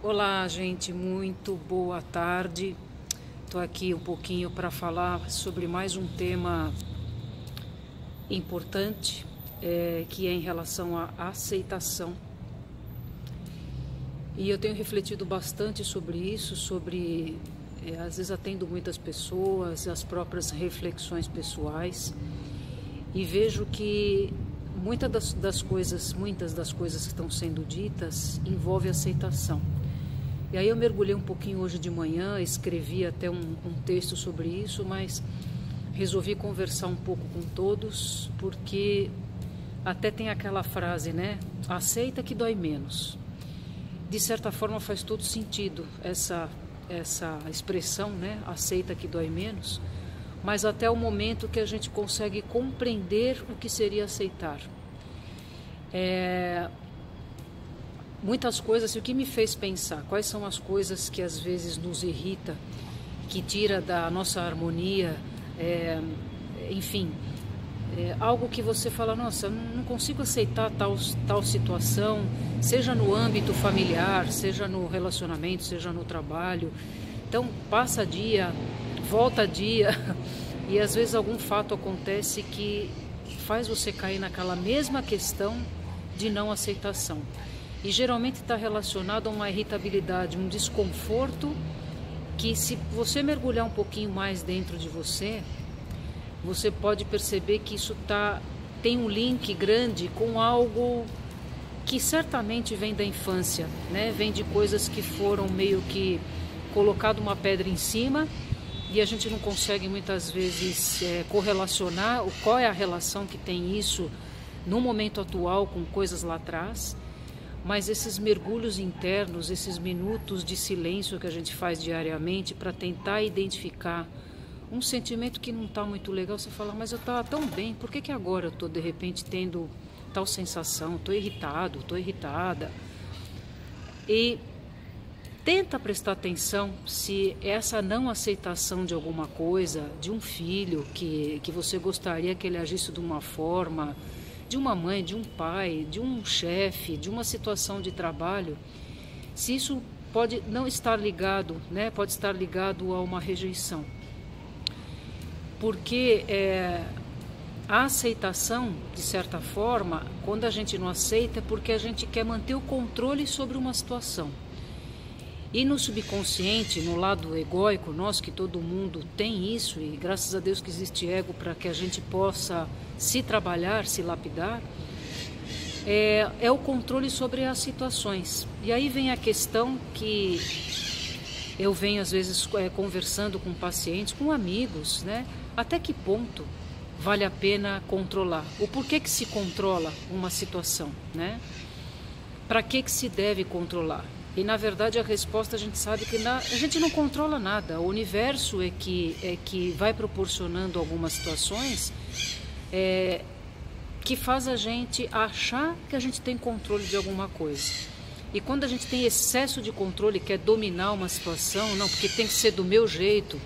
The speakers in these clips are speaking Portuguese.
Olá, gente, muito boa tarde. Estou aqui um pouquinho para falar sobre mais um tema importante, que é em relação à aceitação. E eu tenho refletido bastante sobre isso, às vezes atendo muitas pessoas, as próprias reflexões pessoais, e vejo que muitas das coisas que estão sendo ditas envolve aceitação. E aí eu mergulhei um pouquinho hoje de manhã, escrevi até um texto sobre isso, mas resolvi conversar um pouco com todos, porque até tem aquela frase, né? Aceita que dói menos. De certa forma faz todo sentido essa expressão, né? Aceita que dói menos, mas até o momento que a gente consegue compreender o que seria aceitar. Muitas coisas, o que me fez pensar, quais são as coisas que às vezes nos irrita, que tira da nossa harmonia, enfim, algo que você fala, nossa, não consigo aceitar tal situação, seja no âmbito familiar, seja no relacionamento, seja no trabalho. Então passa dia, volta dia, e às vezes algum fato acontece que faz você cair naquela mesma questão de não aceitação. E geralmente está relacionado a uma irritabilidade, um desconforto, que se você mergulhar um pouquinho mais dentro de você, você pode perceber que isso tem um link grande com algo que certamente vem da infância, né? Vem de coisas que foram meio que colocado uma pedra em cima e a gente não consegue muitas vezes correlacionar qual é a relação que tem isso no momento atual com coisas lá atrás. Mas esses mergulhos internos, esses minutos de silêncio que a gente faz diariamente para tentar identificar um sentimento que não está muito legal, você fala, mas eu estava tão bem, por que agora eu estou de repente tendo tal sensação? Estou irritado, estou irritada. E tenta prestar atenção se essa não aceitação de alguma coisa, de um filho que você gostaria que ele agisse de uma forma, de uma mãe, de um pai, de um chefe, de uma situação de trabalho, se isso pode não estar ligado, né? Pode estar ligado a uma rejeição. Porque a aceitação, de certa forma, quando a gente não aceita, é porque a gente quer manter o controle sobre uma situação. E no subconsciente, no lado egóico nosso, que todo mundo tem isso, e graças a Deus que existe ego para que a gente possa se trabalhar, se lapidar, é o controle sobre as situações. E aí vem a questão que eu venho às vezes conversando com pacientes, com amigos, né? Até que ponto vale a pena controlar? O porquê que se controla uma situação, né? Para que se deve controlar? E na verdade a resposta a gente sabe que a gente não controla nada. O universo é que vai proporcionando algumas situações que faz a gente achar que a gente tem controle de alguma coisa. E quando a gente tem excesso de controle, quer dominar uma situação, não, porque tem que ser do meu jeito,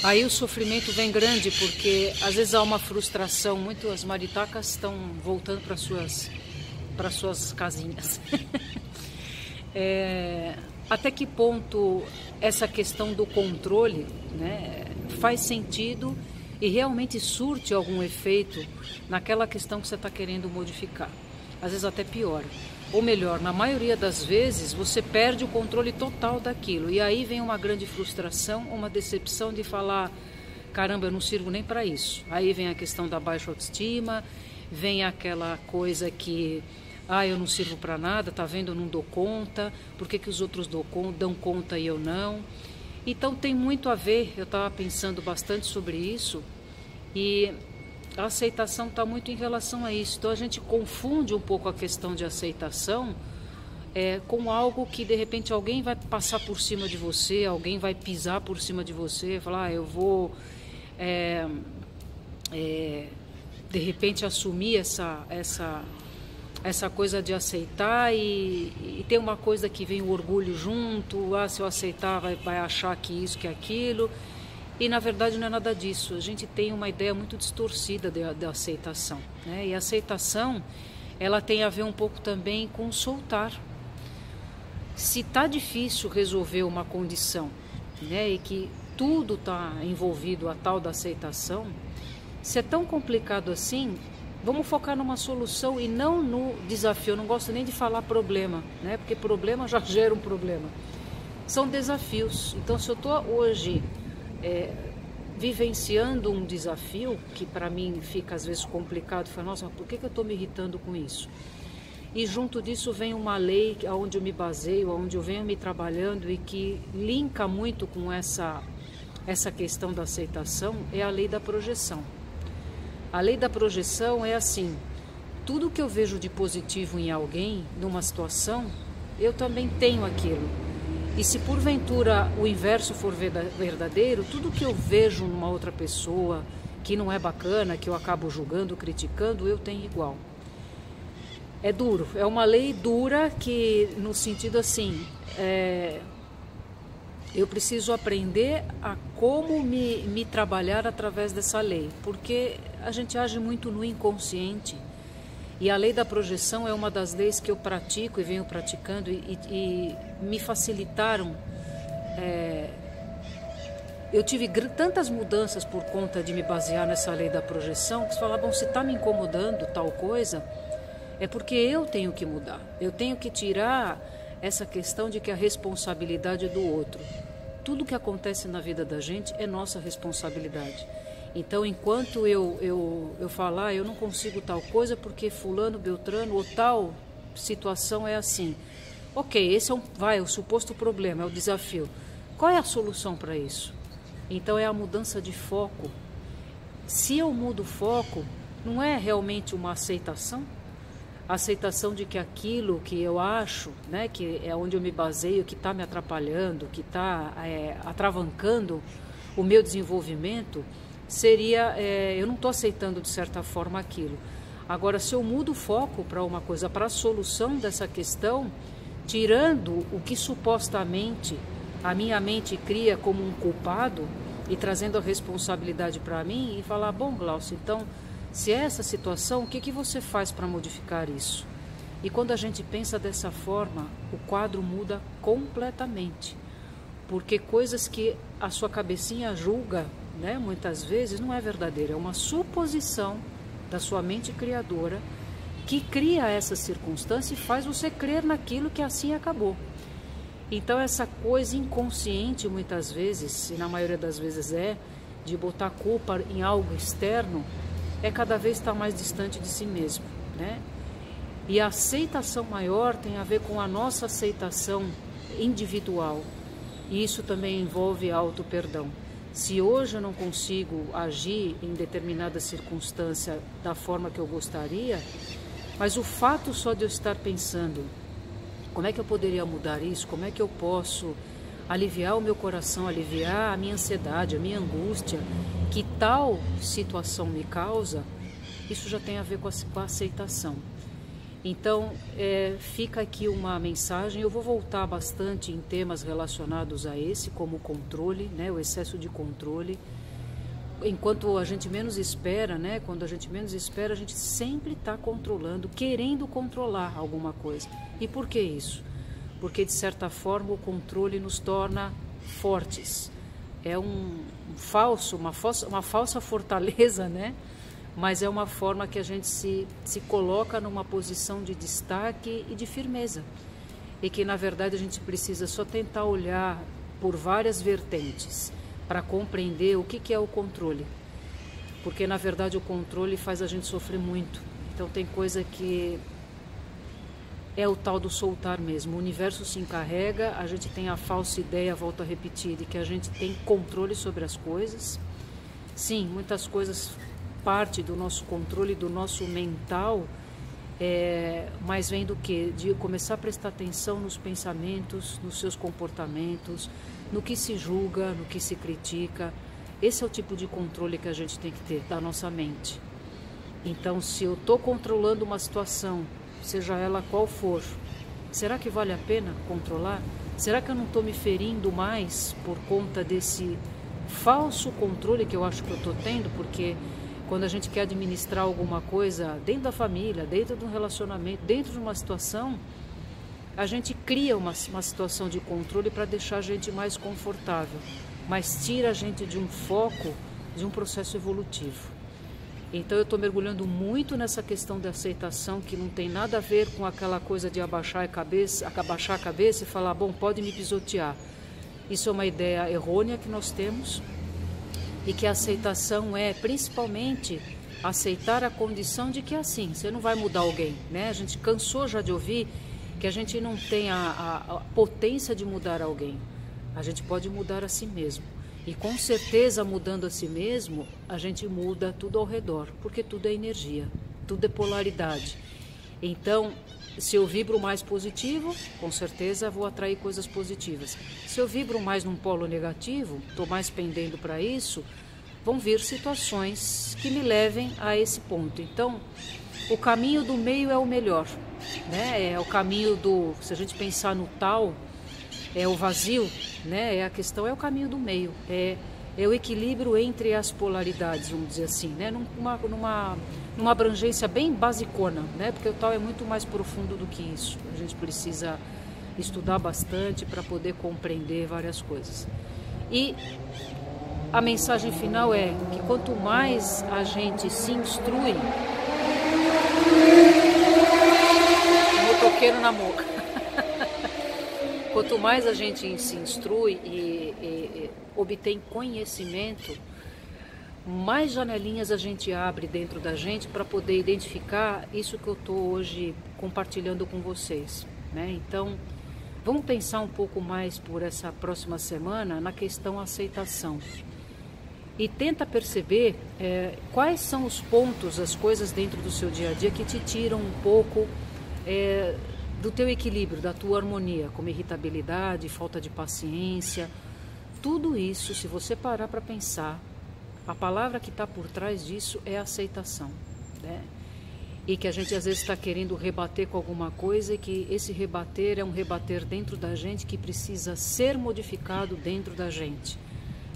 aí o sofrimento vem grande, porque às vezes há uma frustração. As maritacas estão voltando para suas casinhas. Até que ponto essa questão do controle, né, faz sentido e realmente surte algum efeito naquela questão que você está querendo modificar. Às vezes até piora. Ou melhor, na maioria das vezes você perde o controle total daquilo. E aí vem uma grande frustração, uma decepção de falar, caramba, eu não sirvo nem para isso. Aí vem a questão da baixa autoestima, vem aquela coisa que eu não sirvo para nada, tá vendo, eu não dou conta, por que os outros dão conta e eu não? Então tem muito a ver, eu estava pensando bastante sobre isso, e a aceitação está muito em relação a isso. Então a gente confunde um pouco a questão de aceitação com algo que de repente alguém vai passar por cima de você, alguém vai pisar por cima de você, falar, eu vou de repente assumir essa coisa de aceitar e tem uma coisa que vem o orgulho junto, se eu aceitar vai achar que isso, que aquilo, e na verdade não é nada disso. A gente tem uma ideia muito distorcida da aceitação, né? E a aceitação, ela tem a ver um pouco também com soltar. se está difícil resolver uma condição, né, e que tudo está envolvido a tal da aceitação, se é tão complicado assim, vamos focar numa solução e não no desafio. Eu não gosto nem de falar problema, né, porque problema já gera um problema. São desafios. Então, se eu estou hoje vivenciando um desafio, que para mim fica às vezes complicado, falo, nossa, por que eu estou me irritando com isso? E junto disso vem uma lei onde eu me baseio, onde eu venho me trabalhando e que linka muito com essa questão da aceitação, é a lei da projeção. A lei da projeção é assim, tudo que eu vejo de positivo em alguém, numa situação, eu também tenho aquilo. E se porventura o inverso for verdadeiro, tudo que eu vejo numa outra pessoa que não é bacana, que eu acabo julgando, criticando, eu tenho igual. É duro, é uma lei dura que, no sentido assim, eu preciso aprender a como me trabalhar através dessa lei, porque a gente age muito no inconsciente. E a lei da projeção é uma das leis que eu pratico e venho praticando e me facilitaram. Eu tive tantas mudanças por conta de me basear nessa lei da projeção, que você fala, bom, se está me incomodando tal coisa, é porque eu tenho que mudar. Eu tenho que tirar essa questão de que a responsabilidade é do outro. Tudo que acontece na vida da gente é nossa responsabilidade. Então, enquanto eu falar, eu não consigo tal coisa porque fulano, beltrano ou tal situação é assim. Ok, esse é o suposto problema, é o desafio. Qual é a solução para isso? Então, é a mudança de foco. Se eu mudo o foco, não é realmente uma aceitação? A aceitação de que aquilo que eu acho, né, que é onde eu me baseio, que está me atrapalhando, que está atravancando o meu desenvolvimento, seria, eu não estou aceitando de certa forma aquilo. Agora, se eu mudo o foco para uma coisa, para a solução dessa questão, tirando o que supostamente a minha mente cria como um culpado e trazendo a responsabilidade para mim e falar, bom, Glaucio, então, se é essa situação, o que você faz para modificar isso? E quando a gente pensa dessa forma, o quadro muda completamente. Porque coisas que a sua cabecinha julga, né, muitas vezes, não é verdadeira. É uma suposição da sua mente criadora que cria essa circunstância e faz você crer naquilo que assim acabou. Então, essa coisa inconsciente, muitas vezes, e na maioria das vezes de botar culpa em algo externo, cada vez estar mais distante de si mesmo, né? E a aceitação maior tem a ver com a nossa aceitação individual. E isso também envolve auto-perdão. Se hoje eu não consigo agir em determinada circunstância da forma que eu gostaria, mas o fato só de eu estar pensando, como é que eu poderia mudar isso? Como é que eu posso aliviar o meu coração, aliviar a minha ansiedade, a minha angústia, que tal situação me causa, isso já tem a ver com a aceitação. Então, fica aqui uma mensagem, eu vou voltar bastante em temas relacionados a esse, como o controle, né, o excesso de controle. Enquanto a gente menos espera, né, quando a gente menos espera, a gente sempre está controlando, querendo controlar alguma coisa. E por que isso? Porque, de certa forma, o controle nos torna fortes. É uma falsa fortaleza, né? Mas é uma forma que a gente se coloca numa posição de destaque e de firmeza. E que, na verdade, a gente precisa só tentar olhar por várias vertentes para compreender o que é o controle. Porque, na verdade, o controle faz a gente sofrer muito. Então, tem coisa que é o tal do soltar mesmo. O universo se encarrega, a gente tem a falsa ideia, volto a repetir, de que a gente tem controle sobre as coisas. Sim, muitas coisas parte do nosso controle, do nosso mental, mas vem do quê? De começar a prestar atenção nos pensamentos, nos seus comportamentos, no que se julga, no que se critica. Esse é o tipo de controle que a gente tem que ter da nossa mente. Então, se eu estou controlando uma situação, seja ela qual for, será que vale a pena controlar? Será que eu não estou me ferindo mais por conta desse falso controle que eu acho que eu estou tendo? Porque quando a gente quer administrar alguma coisa dentro da família, dentro de um relacionamento, dentro de uma situação, a gente cria uma situação de controle para deixar a gente mais confortável, mas tira a gente de um foco, de um processo evolutivo. Então eu estou mergulhando muito nessa questão da aceitação, que não tem nada a ver com aquela coisa de abaixar a cabeça e falar, bom, pode me pisotear. Isso é uma ideia errônea que nós temos, e que a aceitação é principalmente aceitar a condição de que é assim, você não vai mudar alguém, né? A gente cansou já de ouvir que a gente não tem a potência de mudar alguém. A gente pode mudar a si mesmo. E com certeza, mudando a si mesmo, a gente muda tudo ao redor, porque tudo é energia, tudo é polaridade. Então, se eu vibro mais positivo, com certeza vou atrair coisas positivas. Se eu vibro mais num polo negativo, estou mais pendendo para isso, vão vir situações que me levem a esse ponto. Então, o caminho do meio é o melhor, né? É o caminho do, se a gente pensar no tal, é o vazio, né? A questão é o caminho do meio, é o equilíbrio entre as polaridades, vamos dizer assim, né? Numa abrangência bem basicona, né? Porque o tal é muito mais profundo do que isso. A gente precisa estudar bastante para poder compreender várias coisas. E a mensagem final é que quanto mais a gente se instrui, motoqueiro na moca, quanto mais a gente se instrui e obtém conhecimento, mais janelinhas a gente abre dentro da gente para poder identificar isso que eu estou hoje compartilhando com vocês, né? Então, vamos pensar um pouco mais por essa próxima semana na questão aceitação. E tenta perceber quais são os pontos, as coisas dentro do seu dia a dia que te tiram um pouco do teu equilíbrio, da tua harmonia, como irritabilidade, falta de paciência. Tudo isso, se você parar para pensar, a palavra que está por trás disso é aceitação, né? E que a gente às vezes está querendo rebater com alguma coisa e que esse rebater é um rebater dentro da gente que precisa ser modificado dentro da gente.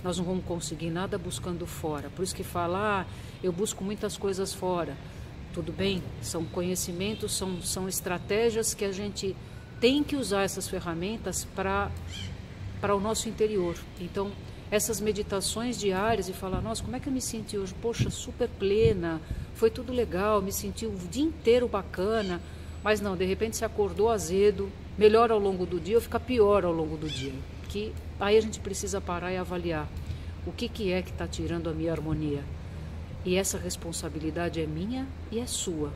Nós não vamos conseguir nada buscando fora. Por isso que fala, eu busco muitas coisas fora. Tudo bem, são conhecimentos, são estratégias que a gente tem que usar essas ferramentas para o nosso interior. Então, essas meditações diárias e falar, nossa, como é que eu me senti hoje? Poxa, super plena, foi tudo legal, me senti o dia inteiro bacana, mas não, de repente se acordou azedo, melhor ao longo do dia ou fica pior ao longo do dia. Que aí a gente precisa parar e avaliar o que é que está tirando a minha harmonia. E essa responsabilidade é minha e é sua.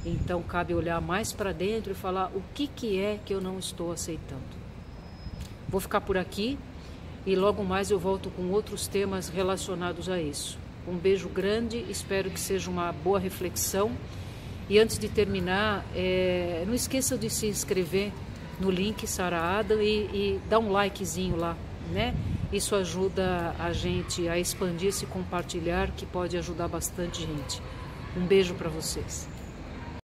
Então cabe olhar mais para dentro e falar o que é que eu não estou aceitando. Vou ficar por aqui e logo mais eu volto com outros temas relacionados a isso. Um beijo grande, espero que seja uma boa reflexão. E antes de terminar, não esqueça de se inscrever no link Sara Adam e dá um likezinho lá, né? Isso ajuda a gente a expandir esse compartilhar que pode ajudar bastante gente. Um beijo para vocês.